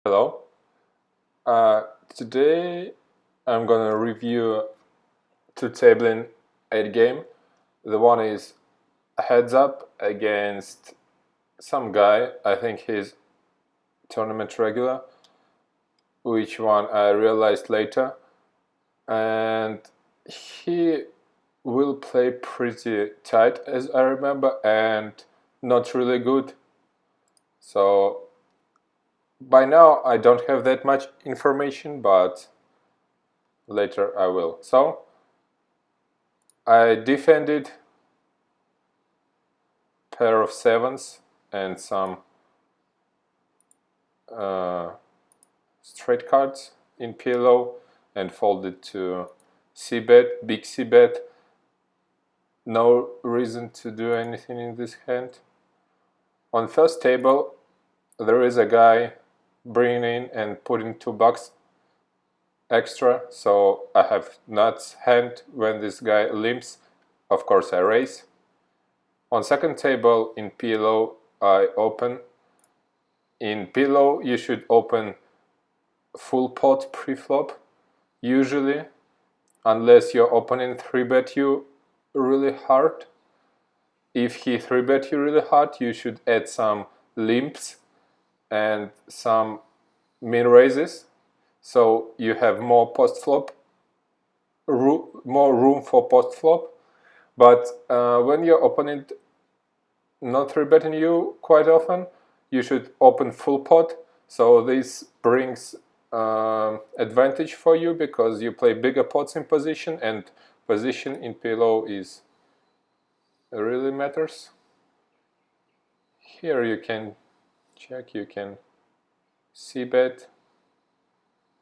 Hello. Today I'm gonna review two table in 8 game. The one is heads up against some guy. I think he's tournament regular, which one I realized later, and he will play pretty tight as I remember and not really good. So by now I don't have that much information, but later I will. So I defended pair of sevens and some straight cards in PLO and folded to c-bet, big c-bet. No reason to do anything in this hand. On first table there is a guy bringing in and putting $2 extra, so I have nuts hand. When this guy limps, of course I raise. On second table in PLO I open. In PLO you should open full pot pre-flop usually, unless your opponent 3-bet you really hard. If he 3-bet you really hard, you should add some limps and some min raises, so you have more post flop, more room for post flop. But when your opponent not 3-betting you quite often, you should open full pot. So this brings advantage for you because you play bigger pots in position, and position in PLO is really matters. Here you can check, you can c-bet.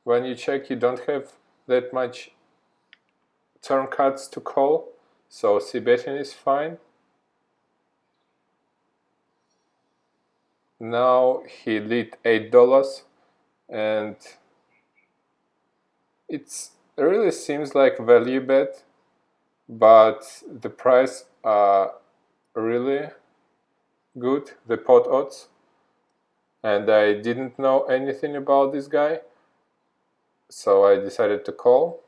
When you check, you don't have that much turn cards to call, so c-betting is fine. Now he lead $8 and it really seems like value bet, but the price are really good, the pot odds, and I didn't know anything about this guy, so I decided to call.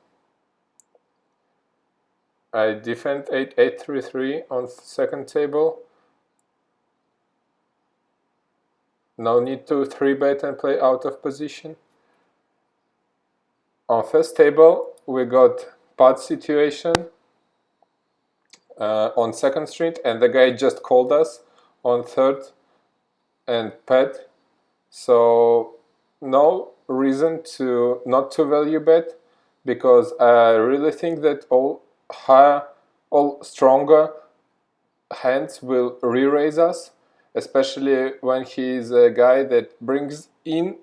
I defend 8-8-3-3 on second table. No need to 3-bet and play out of position. On first table we got pot situation on second street, and the guy just called us on third and pet, so no reason to not to value bet, because I really think that all stronger hands will re-raise us, especially when he is a guy that brings in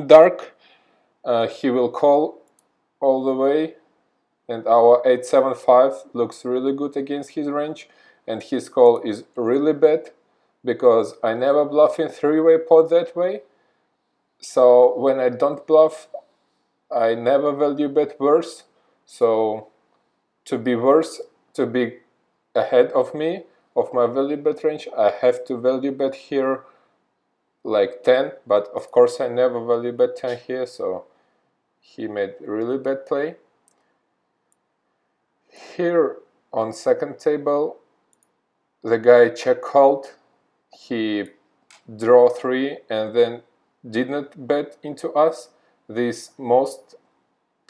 dark. He will call all the way, and our 8-7-5 looks really good against his range, and his call is really bad because I never bluff in three-way pot that way. So when I don't bluff, I never value bet worse. So to be worse, to be ahead of me, of my value bet range, I have to value bet here like 10, but of course I never value bet 10 here, so he made really bad play. Here on second table the guy check called, he draw 3 and then did not bet into us. This mostly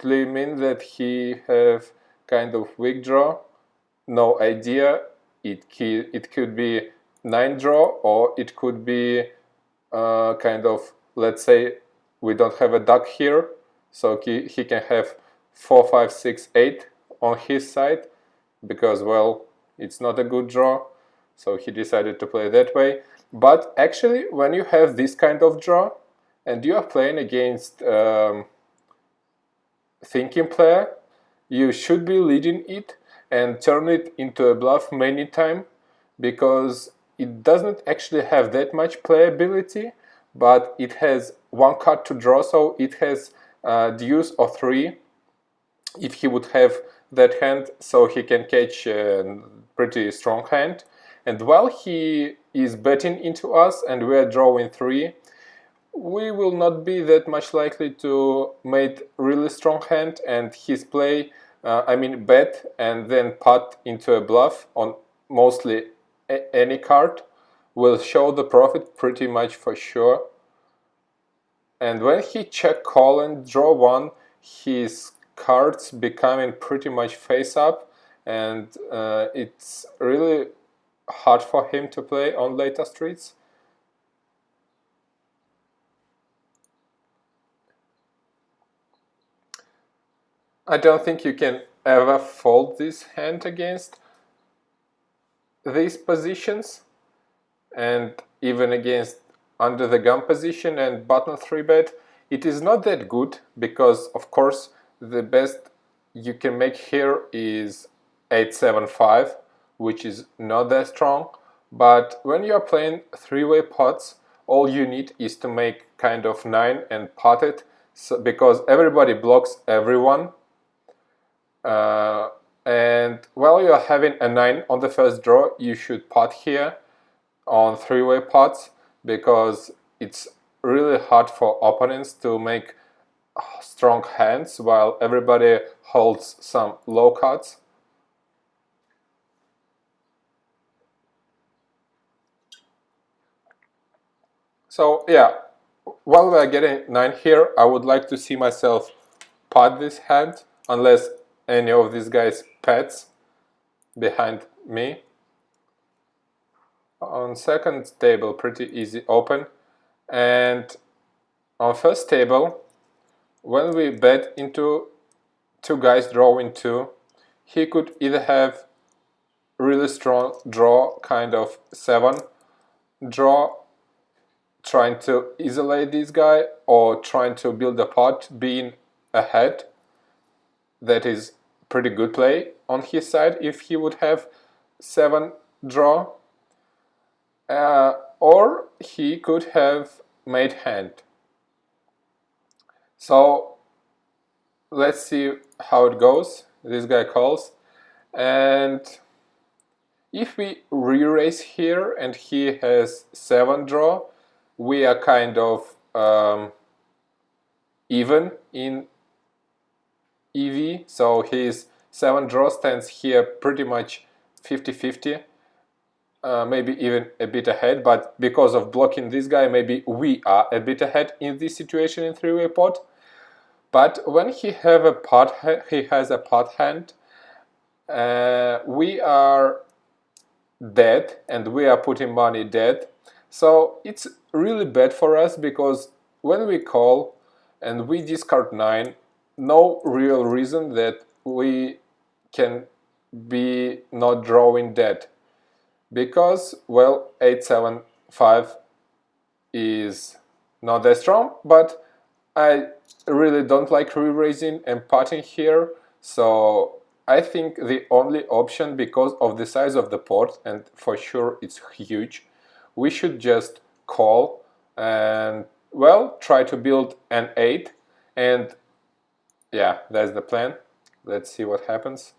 means that he have kind of weak draw, no idea. It could be 9 draw, or it could be kind of, let's say we don't have a duck here, so he can have 4, 5, 6, 8 on his side, because, well, it's not a good draw, so he decided to play that way. But actually, when you have this kind of draw and you are playing against thinking player, you should be leading it and turn it into a bluff many times, because it doesn't actually have that much playability, but it has one card to draw, so it has deuce or 3 if he would have that hand, so he can catch a pretty strong hand. And while he is betting into us and we are drawing 3, we will not be that much likely to make really strong hand, and his play, bet and then pot into a bluff on mostly any card will show the profit pretty much for sure. And when he check call and draw one, his cards becoming pretty much face up, and it's really hard for him to play on later streets. I don't think you can ever fold this hand against these positions, and even against under the gun position and button 3-bet. It is not that good, because of course the best you can make here is 8-7-5, which is not that strong. But when you are playing three-way pots, all you need is to make kind of 9 and pot it, so, because everybody blocks everyone. And while you are having a 9 on the first draw, you should pot here on three-way pots, because it's really hard for opponents to make strong hands while everybody holds some low cards. So yeah, while we're getting 9 here, I would like to see myself pot this hand, unless any of these guys pets behind me. On second table, pretty easy open. And on first table, when we bet into two guys drawing 2, he could either have really strong draw, kind of 7 draw, trying to isolate this guy, or trying to build a pot being ahead. That is pretty good play on his side if he would have 7 draw. Or he could have made hand. So let's see how it goes. This guy calls, and if we re-raise here and he has 7 draw, we are kind of even in EV, so his 7 draw stands here pretty much 50-50. Maybe even a bit ahead, but because of blocking this guy, maybe we are a bit ahead in this situation in three-way pot. But when he has a pot hand, we are dead, and we are putting money dead. So it's really bad for us, because when we call and we discard 9, no real reason that we can be not drawing dead. Because, well, 8-7-5 is not that strong, but I really don't like re-raising and potting here, so I think the only option, because of the size of the pot, and for sure it's huge, we should just call and, well, try to build an 8, and yeah, that's the plan. Let's see what happens.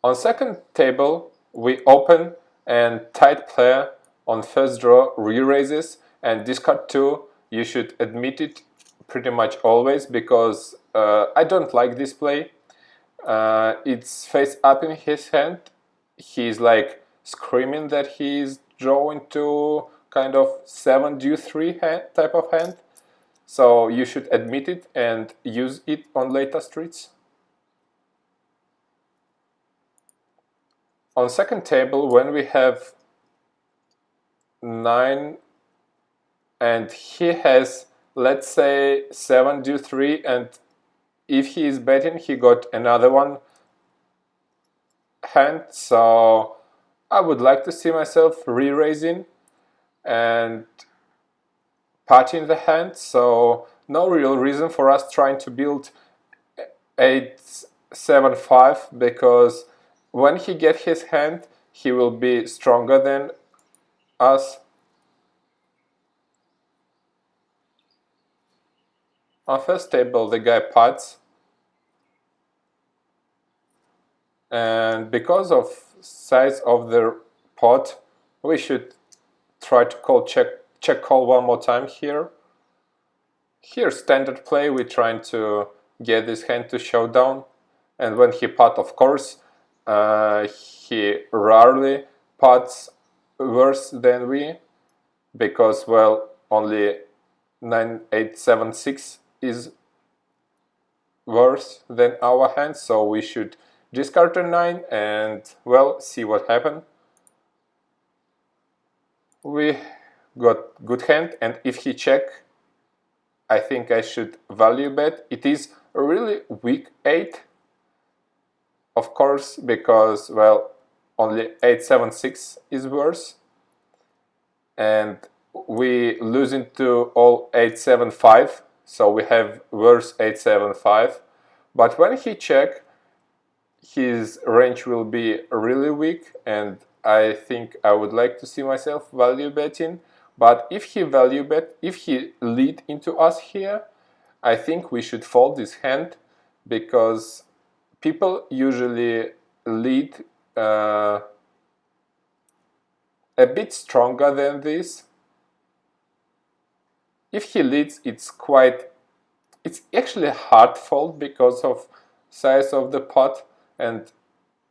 On second table, we open, and tight player on first draw re-raises and discard 2. You should admit it pretty much always, because I don't like this play. It's face up in his hand. He's like screaming that he's drawing to kind of 7 due 3 type of hand. So you should admit it and use it on later streets. On second table, when we have 9 and he has, let's say, 7 due 3, and if he is betting, he got another one hand, so I would like to see myself re-raising and potting the hand, so no real reason for us trying to build 8-7-5, because when he gets his hand, he will be stronger than us. On first table, the guy pots, and because of size of the pot, we should try to call check call one more time here. Here, standard play, we're trying to get this hand to showdown, and when he pot, of course, he rarely pots worse than we, because, well, only 9876 is worse than our hand, so we should discard a 9 and, well, see what happened. We got good hand, and if he check, I think I should value bet. It is a really weak 8, of course, because, well, only 876 is worse, and we lose into all 875, so we have worse 875. But when he check, his range will be really weak, and I think I would like to see myself value betting. But if he value bet, if he lead into us here, I think we should fold this hand, because people usually lead a bit stronger than this. If he leads, it's actually a hard fold because of size of the pot, and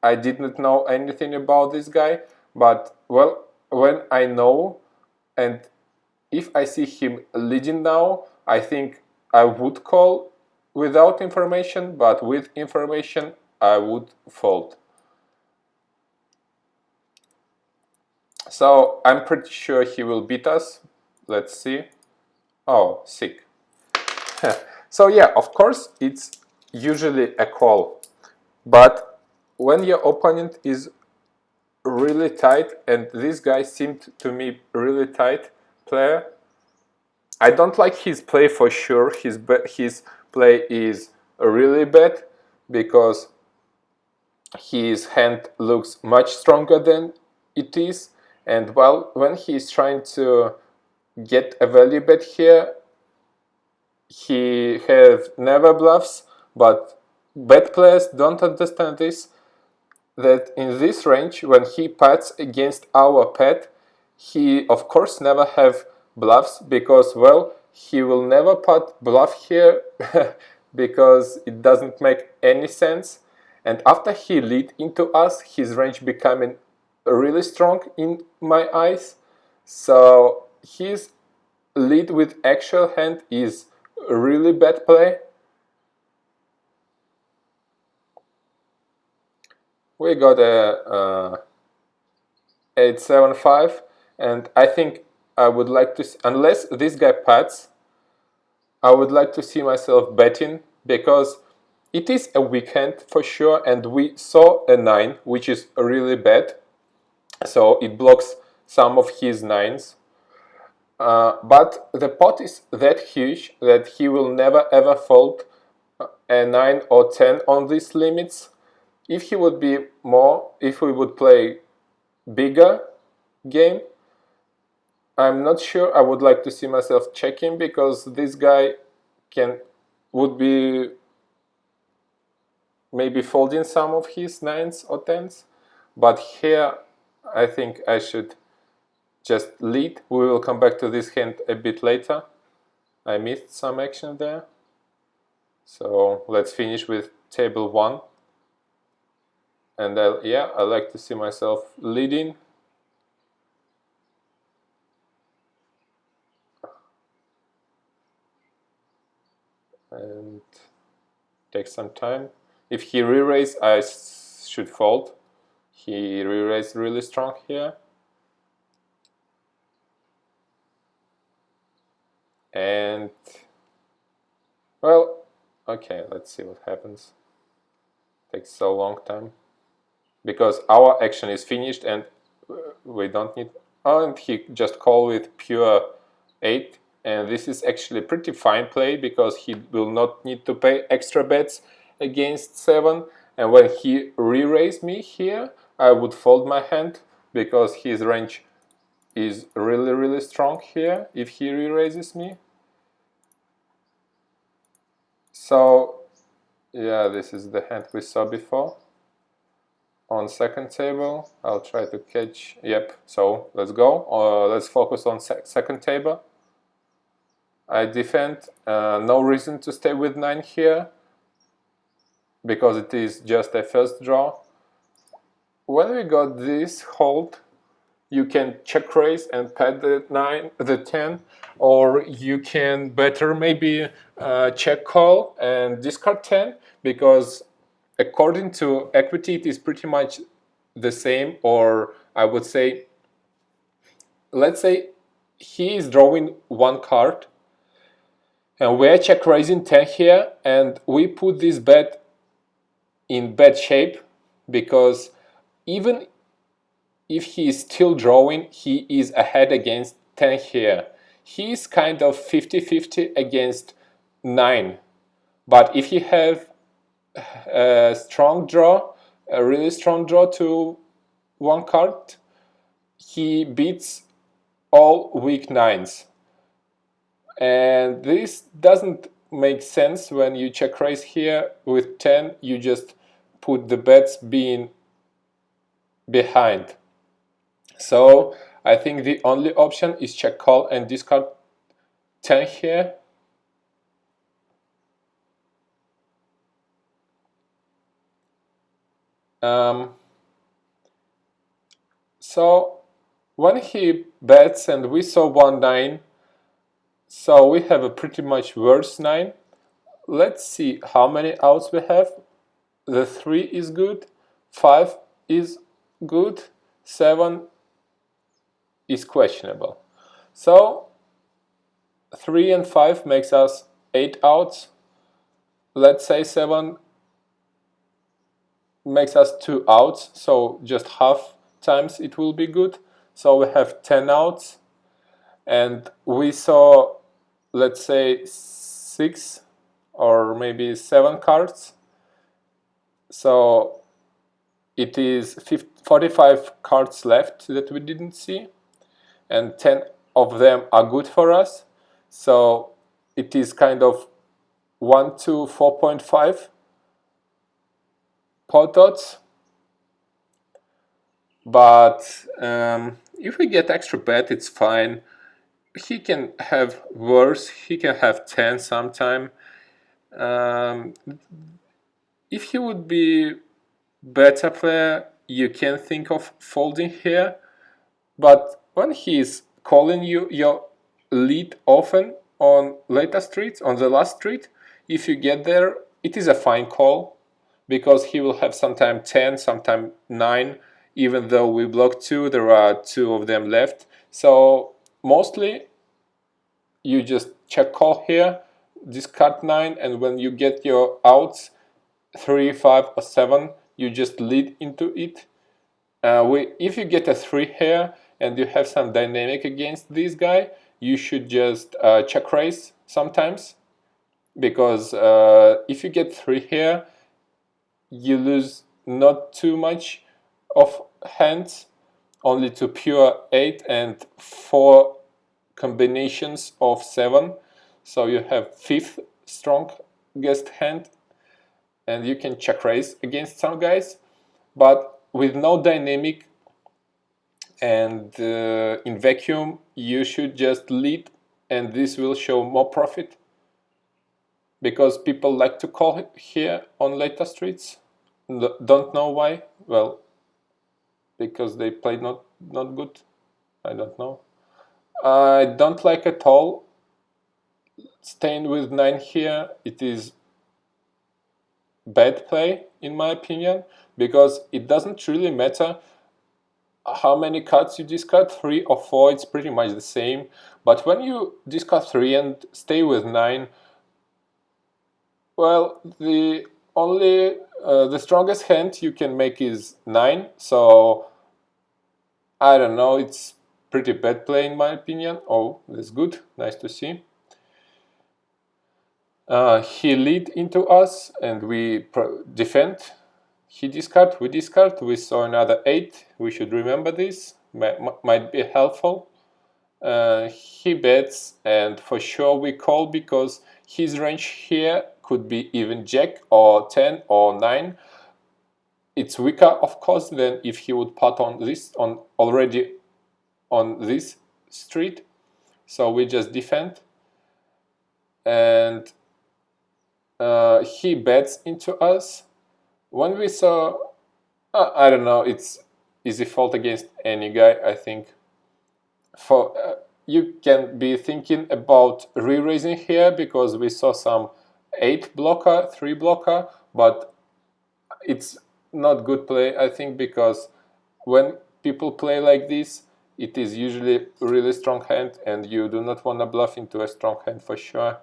I did not know anything about this guy. But, well, when I know, and if I see him leading now, I think I would call without information, but with information I would fold. So I'm pretty sure he will beat us. Let's see. Oh, sick. So yeah, of course, it's usually a call. But when your opponent is really tight, and this guy seemed to me really tight player, I don't like his play for sure. His play is really bad, because his hand looks much stronger than it is, and, well, when he's trying to get a value bet here, he has never bluffs. But bet players don't understand this, that in this range, when he pats against our pet, he of course never have bluffs, because, well, he will never pat bluff here because it doesn't make any sense. And after he lead into us, his range becoming really strong in my eyes. So his lead with actual hand is a really bad play. We got a 875, and I think I would like to, unless this guy pats, I would like to see myself betting, because it is a weak hand for sure, and we saw a 9, which is really bad, so it blocks some of his 9s. But the pot is that huge that he will never ever fold a 9 or 10 on these limits. If he would be more, if we would play bigger game, I'm not sure I would like to see myself checking, because this guy would be maybe folding some of his 9s or 10s. But here I think I should just lead. We will come back to this hand a bit later. I missed some action there. So let's finish with table 1. And I like to see myself leading. And take some time. If he re-raise, I should fold. He re-raised really strong here. And, well, okay, let's see what happens. Takes so long time, because our action is finished and we don't need. Oh, and he just called with pure 8, and this is actually a pretty fine play, because he will not need to pay extra bets against 7. And when he re-raised me here, I would fold my hand, because his range is really strong here if he re-raises me. So yeah, this is the hand we saw before. on second table. I'll try to catch. Yep, so let's go. Let's focus on second table. I defend. No reason to stay with 9 here, because it is just a first draw. When we got this hold, you can check raise and pad the 10, or you can better maybe check call and discard 10, because according to equity it is pretty much the same. Or I would say, let's say he is drawing 1 card and we're check raising 10 here, and we put this bet in bad shape, because even if he is still drawing, he is ahead against 10 here. He is kind of 50-50 against 9. But if he have a strong draw, a really strong draw to 1 card, he beats all weak 9s. And this doesn't make sense when you check raise here with 10. You just put the bets being behind. So I think the only option is check call and discard 10 here. So when he bets and we saw 1-9, so we have a pretty much worse 9. Let's see how many outs we have. The 3 is good, 5 is good, 7 is questionable. So 3 and 5 makes us 8 outs. Let's say 7 makes us 2 outs, so just half times it will be good. So we have 10 outs, and we saw, let's say, 6 or maybe 7 cards. So it is 45 cards left that we didn't see, and 10 of them are good for us. So it is kind of 1 to 4.5 pot odds. But if we get extra bet, it's fine. He can have worse, he can have 10 sometime. If he would be better player, you can think of folding here. But when he's calling you your lead often on later streets, on the last street, if you get there, it is a fine call, because he will have sometime 10, sometime 9. Even though we block 2, there are 2 of them left. So mostly you just check call here, discard 9, and when you get your outs 3, 5 or 7, you just lead into it. If you get a 3 here and you have some dynamic against this guy, you should just check raise sometimes, because if you get 3 here, you lose not too much of hands, only to pure 8 and 4 combinations of 7. So you have 5th strongest hand, and you can check raise against some guys. But with no dynamic and in vacuum, you should just lead, and this will show more profit, because people like to call here on later streets. Don't know why. Well, because they played not good. I don't know. I don't like at all staying with 9 here. It is bad play in my opinion, because it doesn't really matter how many cards you discard, 3 or 4, it's pretty much the same. But when you discard 3 and stay with 9, well, the strongest hand you can make is 9. So I don't know, it's pretty bad play in my opinion. Oh, that's good, nice to see. He lead into us and we defend. He discard, we discard, we saw another 8. We should remember this, might be helpful. He bets, and for sure we call, because his range here could be even jack or 10 or 9. it's weaker, of course, than if he would pot on this, already on this street. So we just defend, and he bets into us. When we saw, I don't know, it's easy fold against any guy, I think. For you can be thinking about re-raising here because we saw some 8 blocker, 3 blocker, but it's not good play, I think, because when people play like this, it is usually a really strong hand, and you do not want to bluff into a strong hand for sure.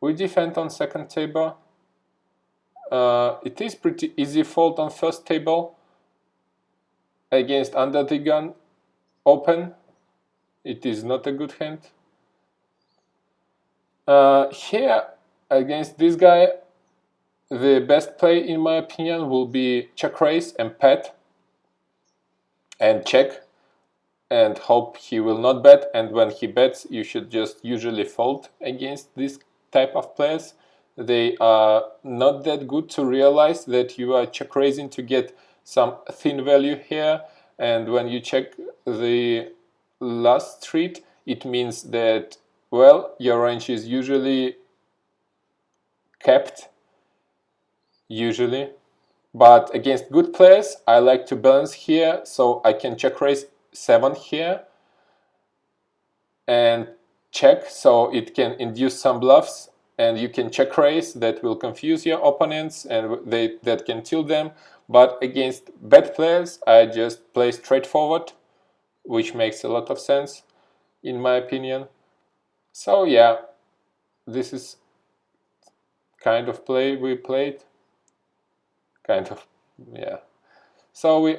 We defend on second table. It is pretty easy fold on first table against under the gun open. It is not a good hand. Here against this guy, the best play in my opinion will be check raise and pet and check and hope he will not bet, and when he bets you should just usually fold against this type of players. They are not that good to realize that you are check raising to get some thin value here, and when you check the last street it means that, well, your range is usually kept, usually. But against good players I like to balance here, so I can check raise 7 here and check, so it can induce some bluffs, and you can check raise that will confuse your opponents and that can tilt them. But against bad players I just play straightforward, which makes a lot of sense in my opinion. So yeah, this is kind of play we played. Kind of, yeah. So we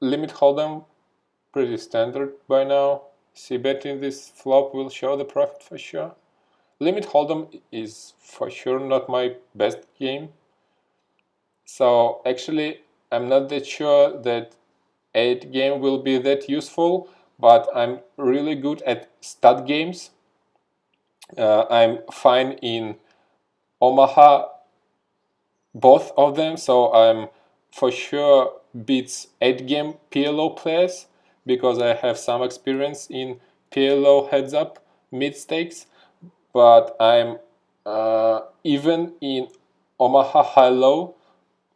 limit hold'em, pretty standard by now. C-betting this flop will show the profit for sure. Limit hold'em is for sure not my best game. So actually I'm not that sure that 8 game will be that useful, but I'm really good at stud games. I'm fine in Omaha, both of them, so I'm for sure beats 8 game PLO players because I have some experience in PLO heads up mid stakes, but I'm even in Omaha high low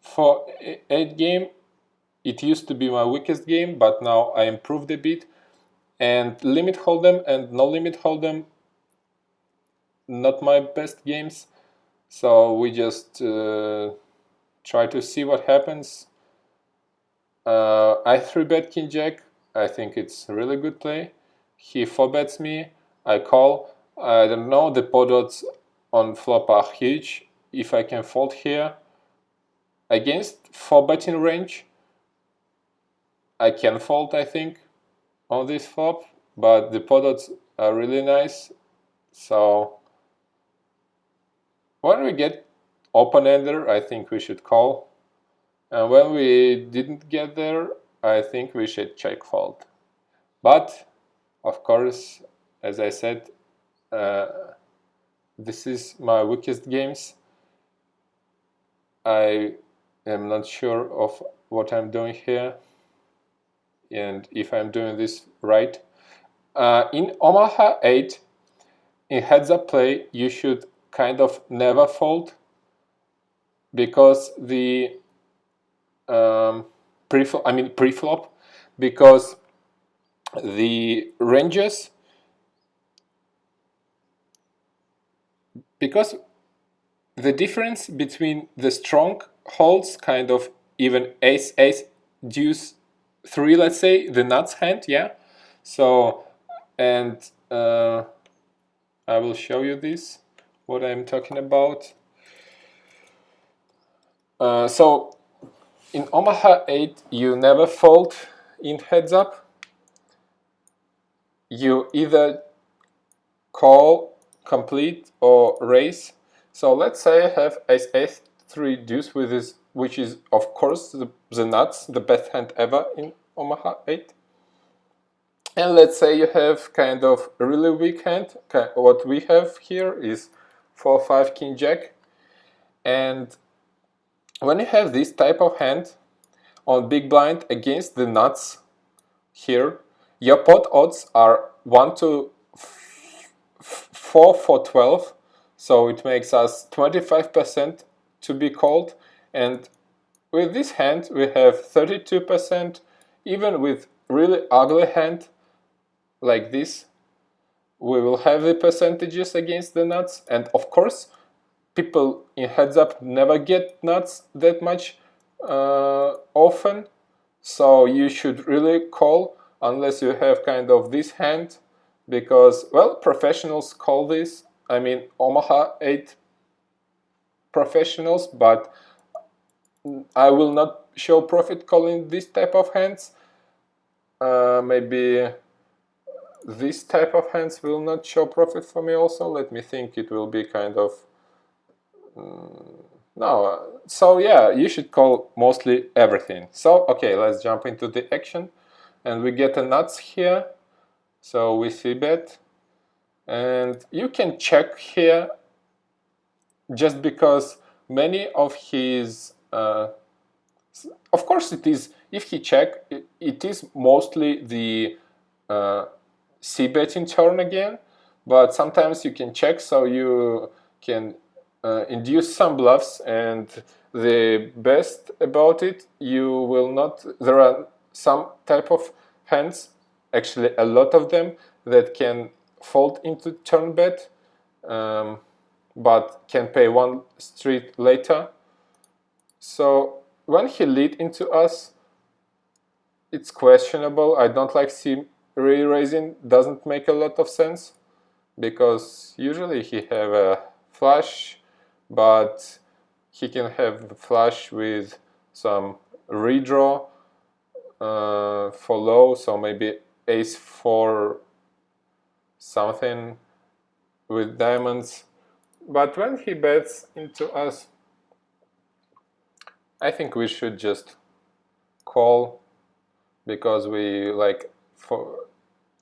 for 8 game. It used to be my weakest game, but now I improved a bit. And limit hold'em and no limit hold'em, not my best games. So we just try to see what happens. I 3-bet king jack. I think it's a really good play. He 4-bets me. I call. I don't know, the pot odds on flop are huge. If I can fold here against 4-betting range, I can fold, I think, on this flop, but the pot odds are really nice. So when we get open-ender, I think we should call. And when we didn't get there, I think we should check fold. But, of course, as I said, this is my weakest games. I am not sure of what I'm doing here and if I'm doing this right. In Omaha 8, in heads-up play, you should kind of never fold because the pre-flop, because the ranges, because the difference between the strong holds, kind of even ace, deuce, 3, let's say, the nuts hand, yeah. So, and I will show you this, what I'm talking about. So in Omaha 8, you never fold in heads up. You either call, complete, or raise. So let's say I have ace 3 deuce with this, which is of course the nuts, the best hand ever in Omaha 8. And let's say you have kind of a really weak hand. What we have here is 4-5 king jack, and when you have this type of hand on big blind against the nuts here, your pot odds are 1 to 4 for 12, so it makes us 25% to be called, and with this hand we have 32%. Even with really ugly hand like this, we will have the percentages against the nuts, and of course people in heads up never get nuts that much often, so you should really call unless you have kind of this hand, because, well, professionals call this, I mean Omaha 8 professionals, but I will not show profit calling this type of hands. Maybe this type of hands will not show profit for me also. Let me think, it will be kind of no. So yeah, you should call mostly everything. So okay, let's jump into the action, and we get a nuts here, so we see bet, and you can check here just because many of his of course it is, if he check, it is mostly the c-betting turn again, but sometimes you can check, so you can induce some bluffs, and the best about it, you will not, there are some type of hands, actually a lot of them, that can fold into turn bet, but can pay one street later. So when he lead into us, it's questionable. I don't like C re-raising, doesn't make a lot of sense, because usually he have a flush, but he can have the flush with some redraw for low, so maybe ace 4 something with diamonds. But when he bets into us, I think we should just call, because we like for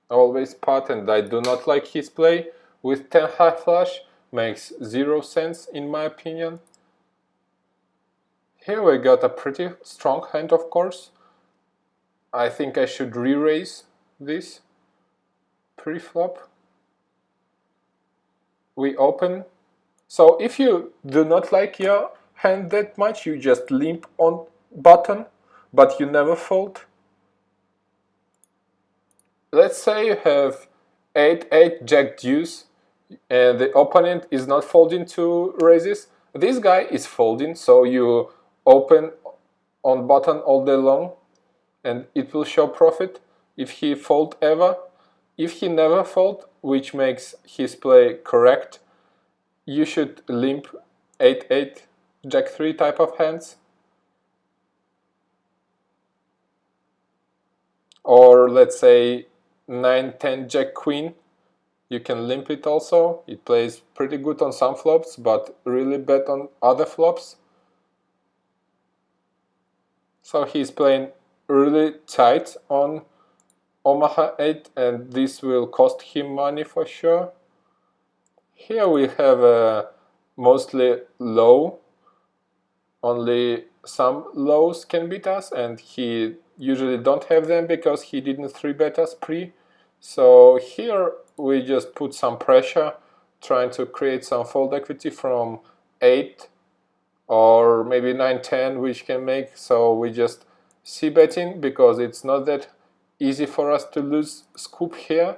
always pot, and I do not like his play with 10 high flush, makes 0 sense in my opinion. Here we got a pretty strong hand, of course. I think I should re-raise this pre-flop. We open. So if you do not like your hand that much, you just limp on button, but you never fold. Let's say you have 8-8 jack deuce, and the opponent is not folding two raises. This guy is folding, so you open on button all day long, and it will show profit if he fold ever. If he never fold, which makes his play correct, you should limp 8-8 jack 3 type of hands, or let's say 9-10 jack queen. You can limp it also. It plays pretty good on some flops, but really bad on other flops. So he's playing really tight on Omaha 8, and this will cost him money for sure. Here we have a mostly low, only some lows can beat us, and he usually don't have them because he didn't 3-bet us pre. So here we just put some pressure, trying to create some fold equity from 8 or maybe 9-10, which can make, so we just c-betting because it's not that easy for us to lose scoop here.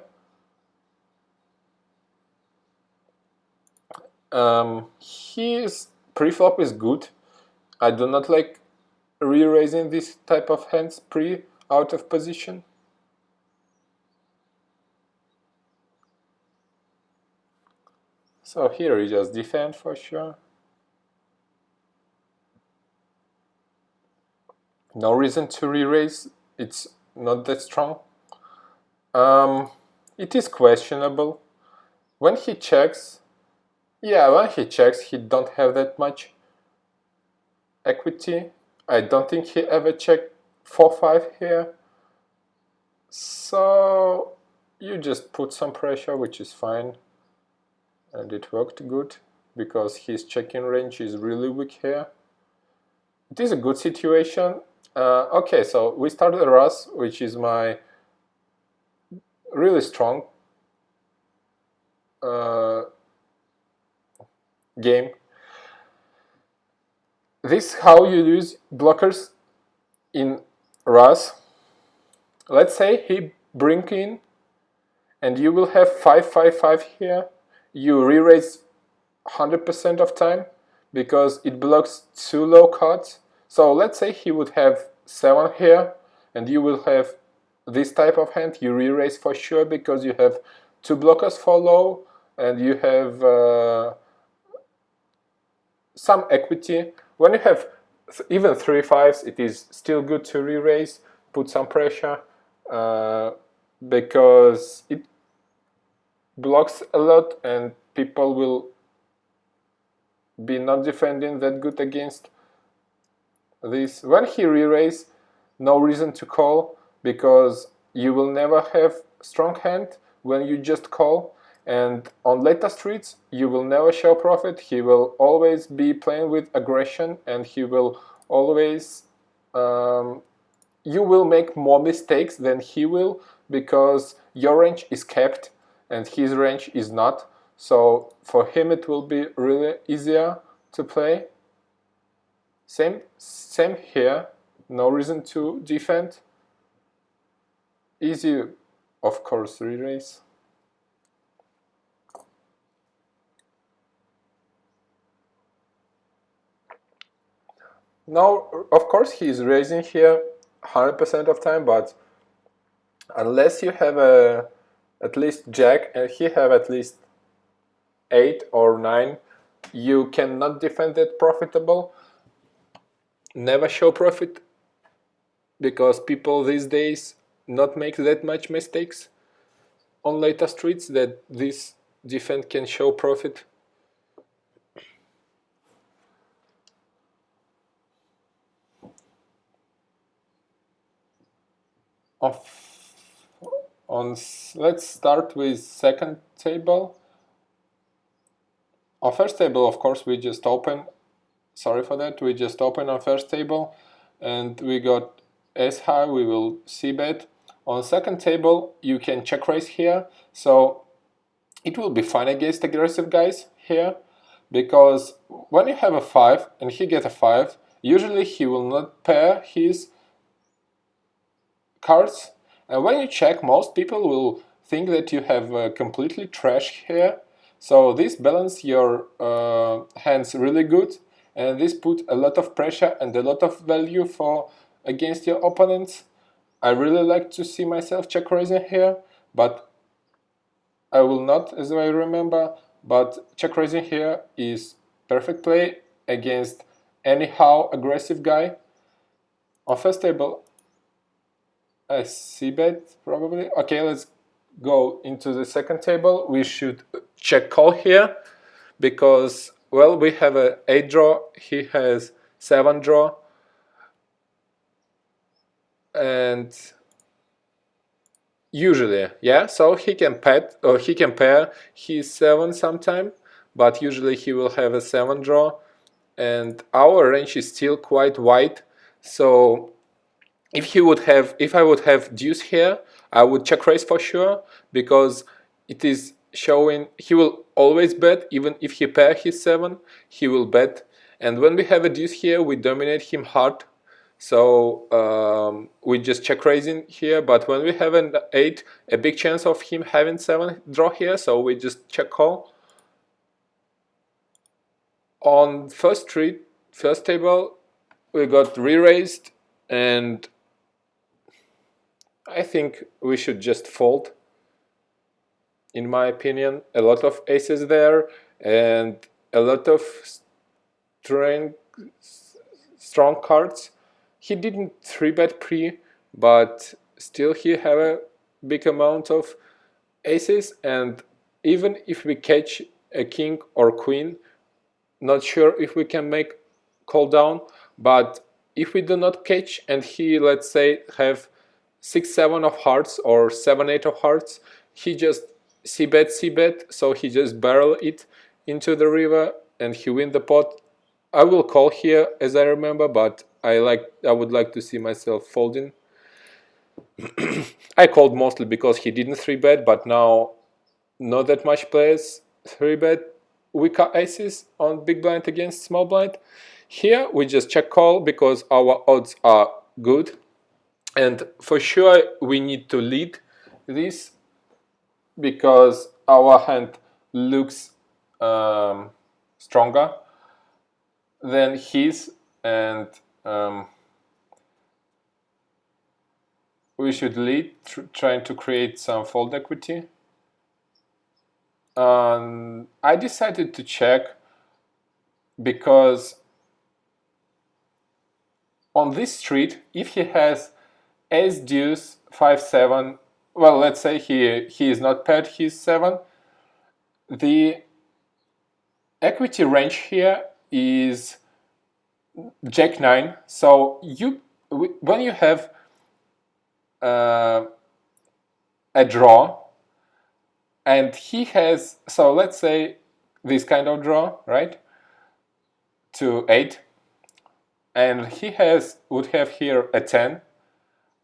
His pre-flop is good. I do not like re-raising this type of hands pre out of position. So here we just defend for sure. No reason to re-raise, it's not that strong. It is questionable. When he checks, yeah, when he checks, he don't have that much equity. I don't think he ever checked 4-5 here. So you just put some pressure, which is fine. And it worked good, because his checking range is really weak here. it is a good situation. Okay, so we started a Ras, which is my really strong game. This is how you use blockers in Ras. Let's say he bring in, and you will have 5-5-5 here. You re-raise 100% of time because it blocks 2 low cards. So let's say he would have 7 here, and you will have this type of hand. You re-raise for sure because you have 2 blockers for low, and you have some equity. When you have even 3 5s, it is still good to re-raise, put some pressure, because it blocks a lot and people will be not defending that good against this. When he re-raise, no reason to call, because you will never have strong hand when you just call, and on later streets you will never show profit. He will always be playing with aggression, and he will always you will make more mistakes than he will, because your range is kept and his range is not. So for him it will be really easier to play. Same here, no reason to defend. Easy, of course, re-raise. Now, of course, he's raising here 100% of time, but unless you have at least jack and he have at least 8 or 9, you cannot defend it profitable. Never show profit, because people these days not make that much mistakes on later streets that this defense can show profit. Let's start with second table. On first table, of course, we just open. Sorry for that. We just open on first table, and we got ace high. We will c-bet. On second table, you can check raise here, so it will be fine against aggressive guys here, because when you have a 5 and he get a 5, usually he will not pair his cards, and when you check, most people will think that you have completely trash here. So this balance your hands really good, and this put a lot of pressure and a lot of value for against your opponents. I really like to see myself check raising here, but I will not, as I remember. But check raising here is perfect play against anyhow aggressive guy. On first table, I c-bet probably. Okay, let's go into the second table. We should check call here, because, well, we have a 8 draw, he has 7 draw, and usually, yeah, so he can pet or he can pair his 7 sometime, but usually he will have a 7 draw, and our range is still quite wide. So if I would have deuce here, I would check raise for sure, because it is showing he will always bet. Even if he pair his 7, he will bet, and when we have a deuce here, we dominate him hard. So we just check raising here, but when we have an 8, a big chance of him having 7 draw here, so we just check call. On first table, we got re-raised, and I think we should just fold. In my opinion, a lot of aces there and a lot of strong cards. He didn't 3-bet pre, but still he have a big amount of aces, and even if we catch a king or queen, not sure if we can make call down. But if we do not catch and he, let's say, have 6-7 of hearts or 7-8 of hearts, he just c-bet, so he just barrel it into the river and he win the pot I will call here as I remember, but I would like to see myself folding. I called mostly because he didn't 3-bet, but now not that much players 3-bet weaker aces on big blind against small blind. Here we just check call because our odds are good, and for sure we need to lead this because our hand looks stronger than his, and we should lead, trying to create some fold equity. I decided to check because on this street, if he has ace deuce 5-7, well, let's say he is not paired, he's 7, the equity range here is jack 9. So when you have a draw and he has, so let's say this kind of draw, right, to 8, and he would have here a 10,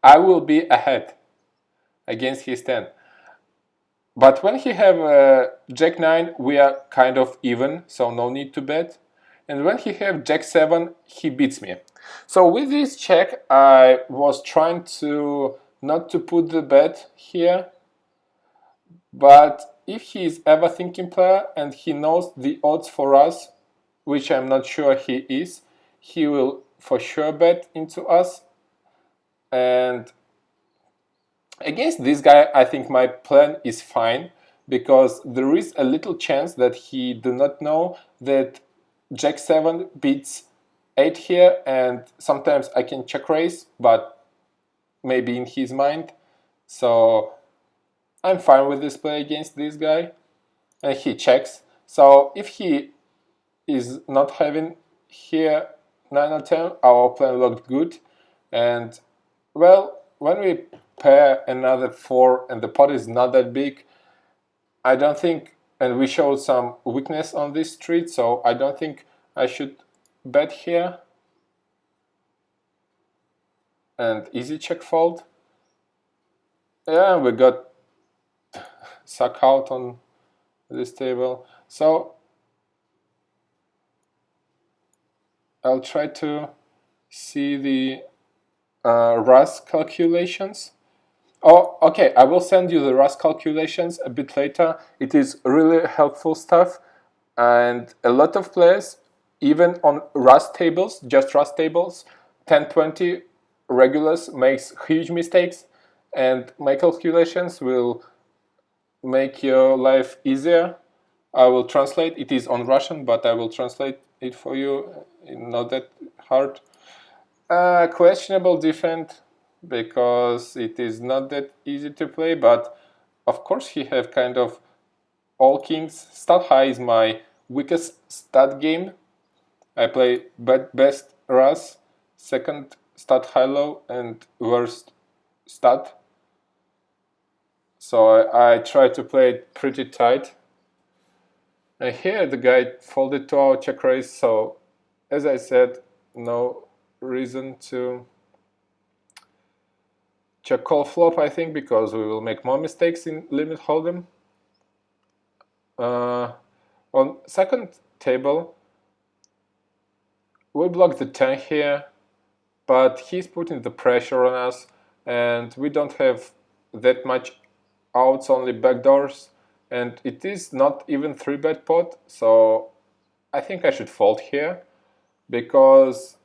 I will be ahead against his 10. But when he have jack 9, we are kind of even, so no need to bet. And when he have jack 7, he beats me. So with this check, I was trying to not to put the bet here. But if he is ever thinking player and he knows the odds for us, which I'm not sure he is, he will for sure bet into us. And against this guy, I think my plan is fine because there is a little chance that he do not know that jack 7 beats 8 here, and sometimes I can check raise, but maybe in his mind. So I'm fine with this play against this guy, and he checks. So if he is not having here 9 or 10, our plan looked good. And well, when we pair another 4 and the pot is not that big, I don't think, and we showed some weakness on this street, so I don't think I should bet here. And easy check fold. Yeah, we got suck out on this table. So I'll try to see the RAS calculations. Oh, okay, I will send you the RAS calculations a bit later. It is really helpful stuff, and a lot of players, even on RAS tables, just RAS tables, 10-20 regulars makes huge mistakes, and my calculations will make your life easier. I will translate. It is on Russian, but I will translate it for you. Not that hard. Questionable defense because it is not that easy to play, but of course he have kind of all kings. Stat high is my weakest stat game. I play best RAS, second stat high low, and worst stat. So I try to play it pretty tight. And here the guy folded to our check raise, so as I said, no reason to check call flop, I think, because we will make more mistakes in limit hold'em. On second table, we block the 10 here, but he's putting the pressure on us, and we don't have that much outs, only backdoors, and it is not even 3-bet pot, so I think I should fold here, because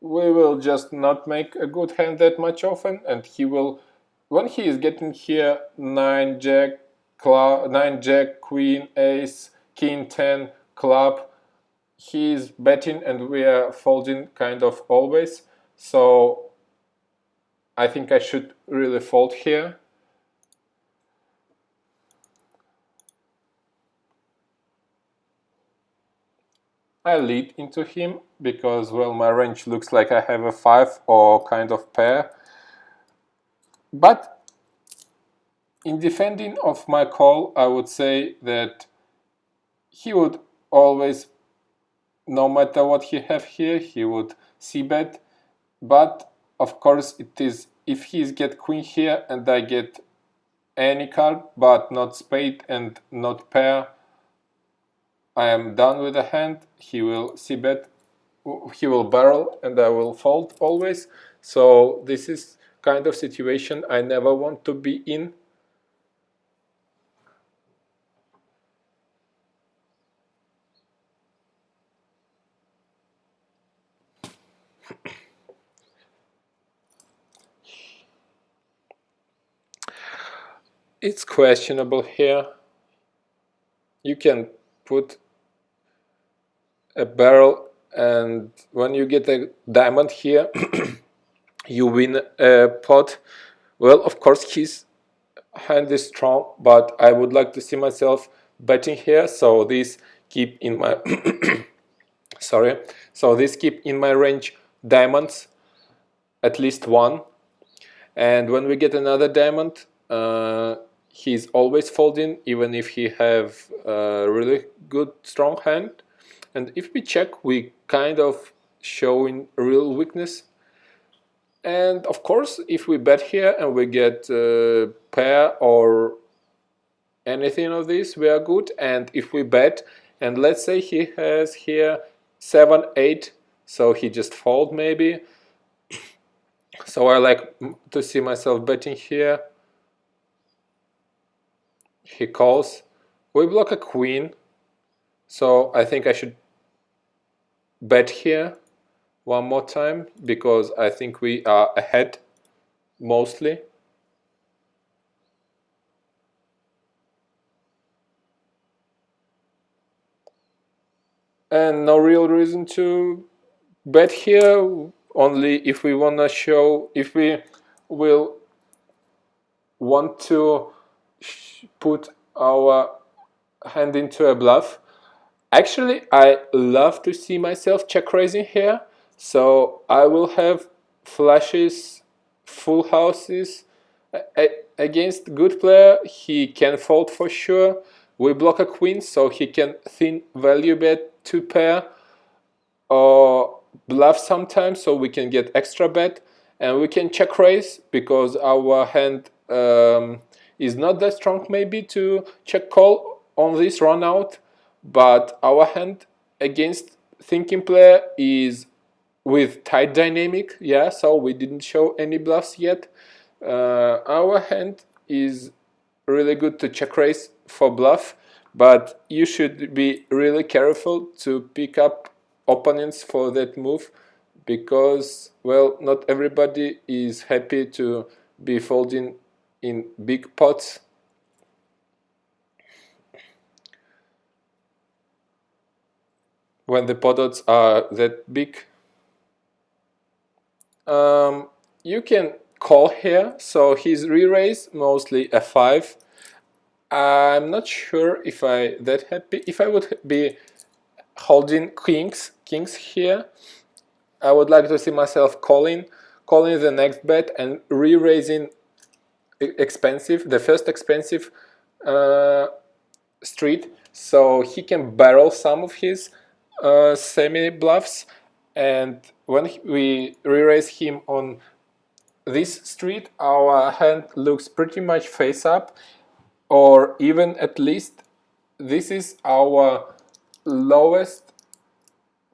we will just not make a good hand that much often, and he will, when he is getting here 9 jack, queen, ace, king, 10, club, he is betting and we are folding kind of always, so I think I should really fold here. I lead into him because, well, my range looks like I have a 5 or kind of pair. But in defending of my call, I would say that he would always no matter what he have here, he would c-bet. But of course, it is if he's get queen here and I get any card, but not spade and not pair, I am done with the hand. He will c-bet, he will barrel, and I will fold always. So this is kind of situation I never want to be in. It's questionable here. You can put a barrel, and when you get a diamond here, you win a pot. Well, of course, his hand is strong, but I would like to see myself betting here. So this keep in my sorry. So this keep in my range diamonds, at least one. And when we get another diamond, he's always folding, even if he have a really good strong hand. And if we check, we kind of showing real weakness. And of course, if we bet here and we get a pair or anything of this, we are good. And if we bet, and let's say he has here 7, 8, so he just fold maybe. So I like to see myself betting here. He calls. We block a queen, so I think I should bet here one more time, because I think we are ahead mostly. And no real reason to bet here, only if we want to show, if we will want to put our hand into a bluff. Actually, I love to see myself check raising here, so I will have flushes, full houses. Against good player, he can fold for sure. We block a queen, so he can thin value bet 2 pair or bluff sometimes, so we can get extra bet, and we can check raise because our hand is not that strong maybe to check call on this run out, but our hand against thinking player is with tight dynamic, yeah, so we didn't show any bluffs yet. Our hand is really good to check raise for bluff, but you should be really careful to pick up opponents for that move, because, well, not everybody is happy to be folding in big pots. When the pot odds are that big. You can call here, so he's re-raise mostly a 5. I'm not sure if I that happy. If I would be holding kings here, I would like to see myself calling the next bet and re-raising expensive, the first expensive street, so he can barrel some of his semi bluffs, and when we re-raise him on this street, our hand looks pretty much face up, or even at least this is our lowest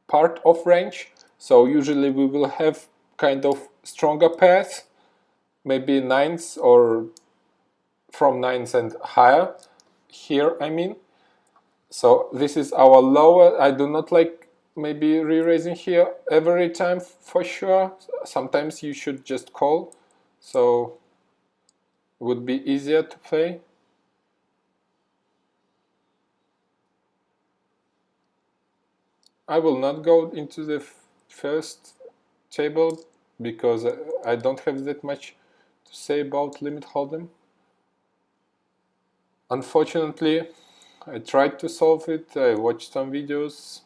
part of range. So usually we will have kind of stronger pairs, maybe 9s or from 9s and higher here, I mean. So this is our lower. I do not like maybe re-raising here every time for sure. Sometimes you should just call, so it would be easier to play. I will not go into the first table because I don't have that much to say about limit hold'em. Unfortunately, I tried to solve it, I watched some videos.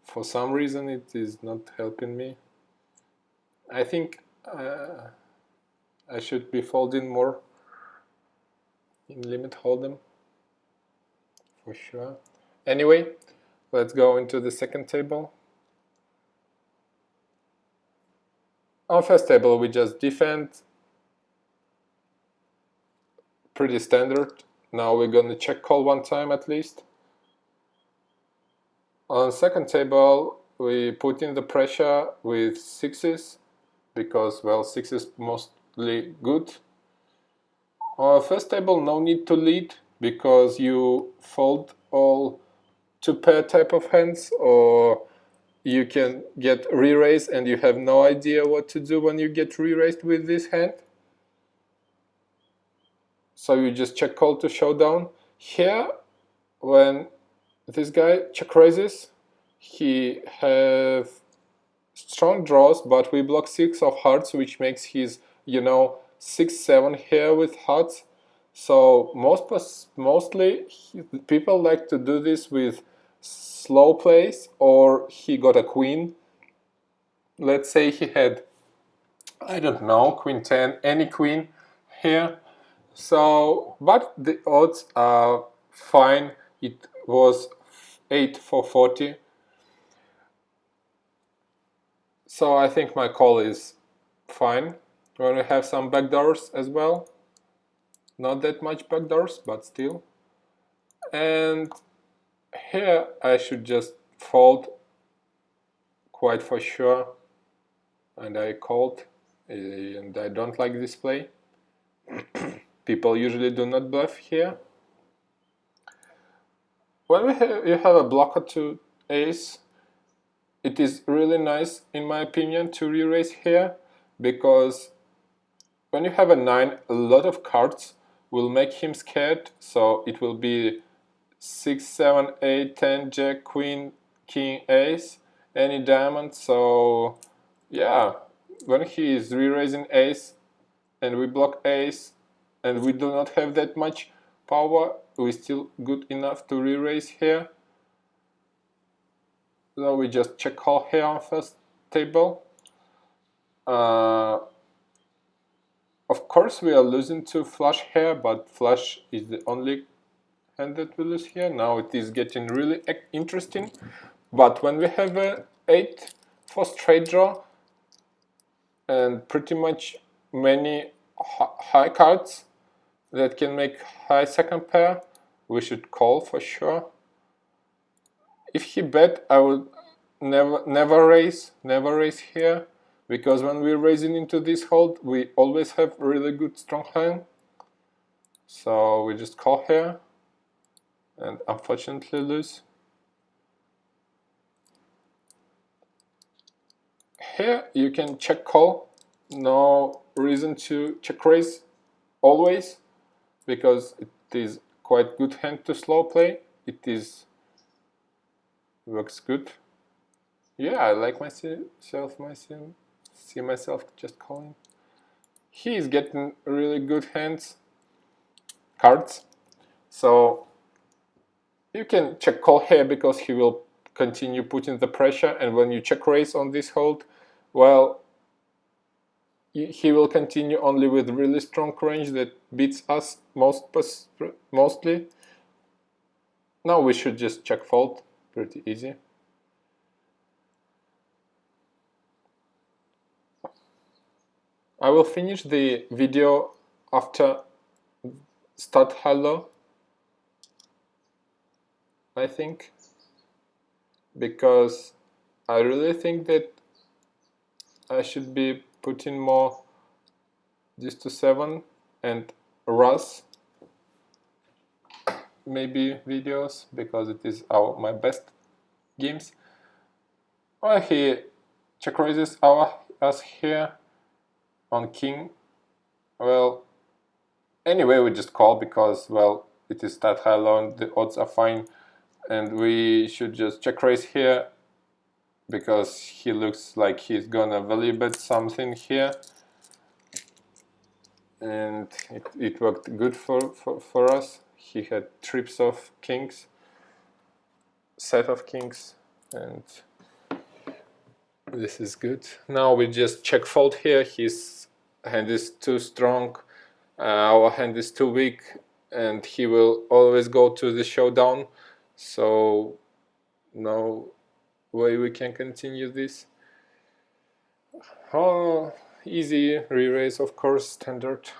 For some reason it is not helping me. I think I should be folding more in limit hold'em for sure. Anyway, Let's go into the second table. On first table we just defend, pretty standard. Now we're gonna check call one time at least. On second table we put in the pressure with sixes because, well, six is mostly good. On first table no need to lead because you fold all two pair type of hands, or you can get re-raised and you have no idea what to do when you get re-raised with this hand. So you just check call to showdown. Here, when this guy check raises, he have strong draws, but we block 6 of hearts, which makes his, 6-7 here with hearts. So mostly people like to do this with slow plays, or he got a queen. Let's say he had, I don't know, queen 10, any queen here. So, but the odds are fine. It was 8 for 40. So I think my call is fine. When we have some backdoors as well. Not that much backdoors, but still. And here I should just fold quite for sure. And I called, and I don't like this play. People usually do not bluff here. When you have a blocker to ace, it is really nice, in my opinion, to re-raise here, because when you have a 9, a lot of cards will make him scared. So it will be 6, 7, 8, 10, jack, queen, king, ace, any diamond. So yeah, when he is re-raising ace and we block ace and we do not have that much power, we're still good enough to re-raise here. So we just check call here on first table. Of course we are losing to flush here, but flush is the only hand that we lose here. Now it is getting really interesting. But when we have a 8 for straight draw and pretty much many high cards that can make high second pair, we should call for sure. If he bet, I would never raise here, because when we're raising into this hold, we always have really good strong hand. So we just call here and unfortunately lose. Here you can check call, no reason to check raise always, because it is quite good hand to slow play. It is works good. Yeah, I like see myself just calling. He is getting really good cards. So you can check call here because he will continue putting the pressure, and when you check raise on this hold, well, he will continue only with really strong range that beats us mostly. Now we should just check fold, pretty easy. I will finish the video after start hello, I think, because I really think that I should be putting more this to 7 and Russ maybe videos, because it is my best games. Well, he check raises us here on king. Well, anyway we just call because, well, it is start high low and the odds are fine, and we should just check raise here because he looks like he's gonna value bet something here, and it worked good for us. He had trips of kings, set of kings, and this is good. Now we just check fold here. His hand is too strong, our hand is too weak, and he will always go to the showdown. So no way we can continue this. Oh, easy re-raise, of course, standard.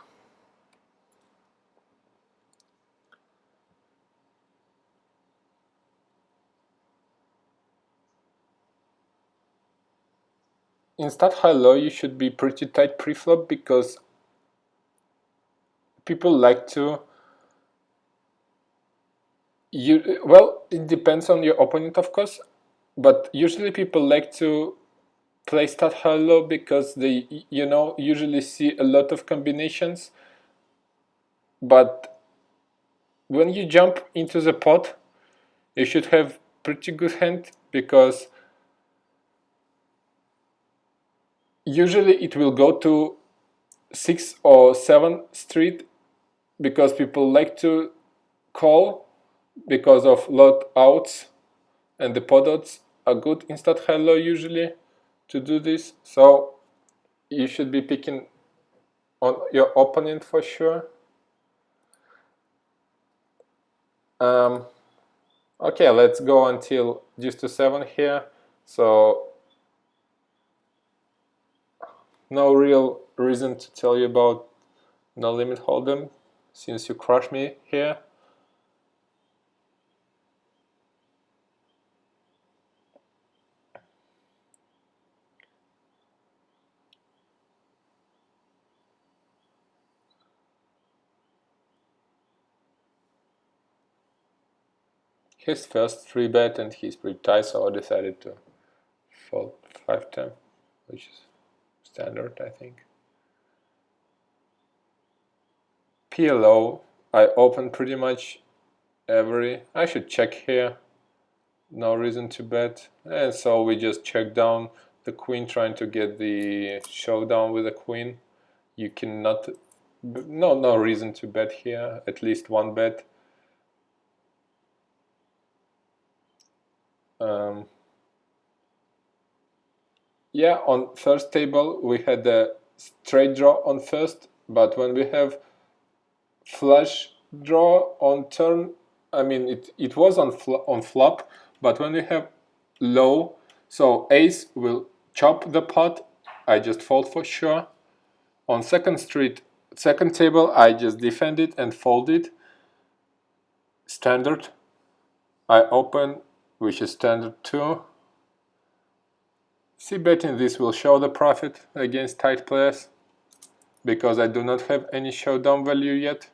In stat high low, you should be pretty tight pre-flop because people like to. Well, it depends on your opponent, of course, but usually people like to play stat high low because they, usually see a lot of combinations. But when you jump into the pot, you should have pretty good hand because usually it will go to 6 or 7 street because people like to call because of lot outs, and the pot odds are good in stat high low usually to do this. So you should be picking on your opponent for sure. Okay, let's go until deuce to 7 here. So no real reason to tell you about no limit hold'em since you crushed me here. His first 3-bet and he's pretty tight, so I decided to fold 5-10, which is standard, I think. PLO, I open pretty much every. I should check here. No reason to bet, and so we just check down the queen, trying to get the showdown with the queen. You cannot. No reason to bet here. At least one bet. Yeah, on first table we had a straight draw on first, but when we have flush draw on turn, I mean it was on flop, but when we have low, so ace will chop the pot, I just fold for sure. On second table, I just defend it and fold it. Standard. I open, which is standard too. C-betting this will show the profit against tight players because I do not have any showdown value yet.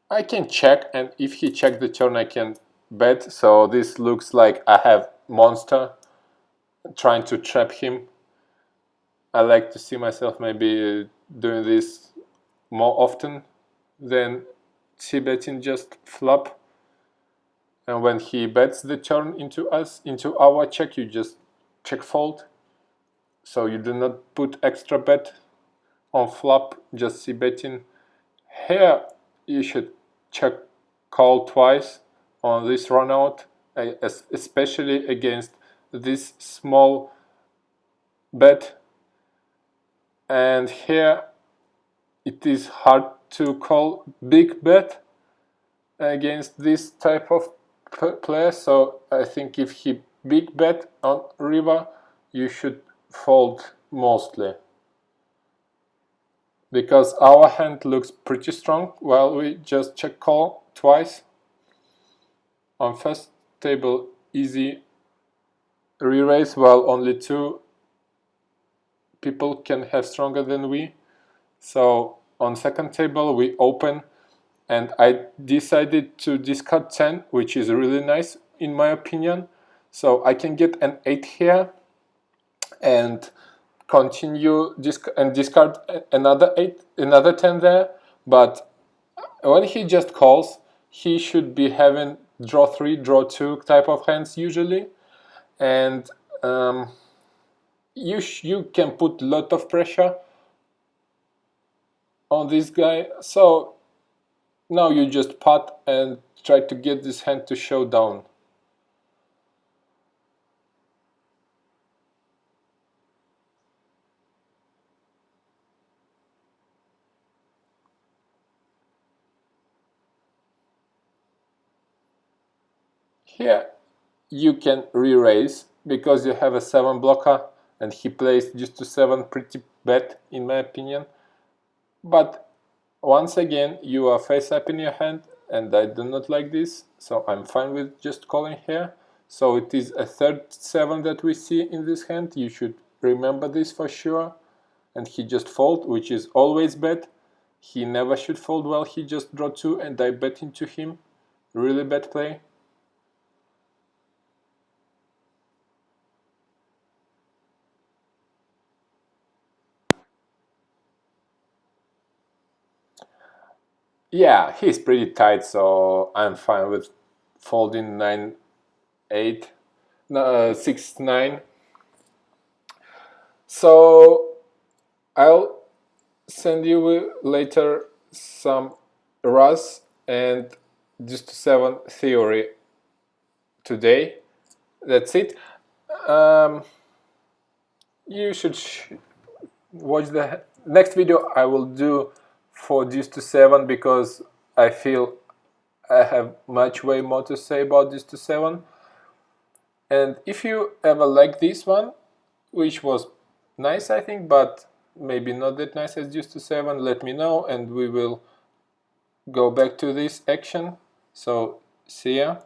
I can check, and if he check the turn I can bet, so this looks like I have monster trying to trap him. I like to see myself maybe doing this more often than c-betting just flop. And when he bets the turn into our check, you just check fold. So you do not put extra bet on flop, just c-betting. Here you should check call twice on this run out, especially against this small bet. And here it is hard to call big bet against this type of player, so I think if he big bet on river, you should fold mostly, because our hand looks pretty strong while we just check call twice. On first table, easy re-raise, while only 2 people can have stronger than we. So on second table we open, and I decided to discard 10, which is really nice in my opinion. So I can get an 8 here and continue and discard another 8, another 10 there. But when he just calls, he should be having draw 3, draw 2 type of hands usually, and you can put a lot of pressure on this guy. So now you just pot and try to get this hand to show down. Here you can re-raise because you have a 7 blocker and he plays deuce to 7 pretty bad in my opinion. But once again, you are face up in your hand and I do not like this, so I'm fine with just calling here. So it is a third 7 that we see in this hand. You should remember this for sure. And he just fold, which is always bad. He never should fold while he just draw 2 and I bet into him. Really bad play. Yeah, he's pretty tight, so I'm fine with folding 9-8, no, 6-9. So I'll send you later some RAS and deuce to 7 theory today. That's it. You should watch the next video I will do for deuce to 7 because I feel I have way more to say about deuce to 7. And if you ever like this one, which was nice I think, but maybe not that nice as deuce to 7, let me know and we will go back to this action. So see ya.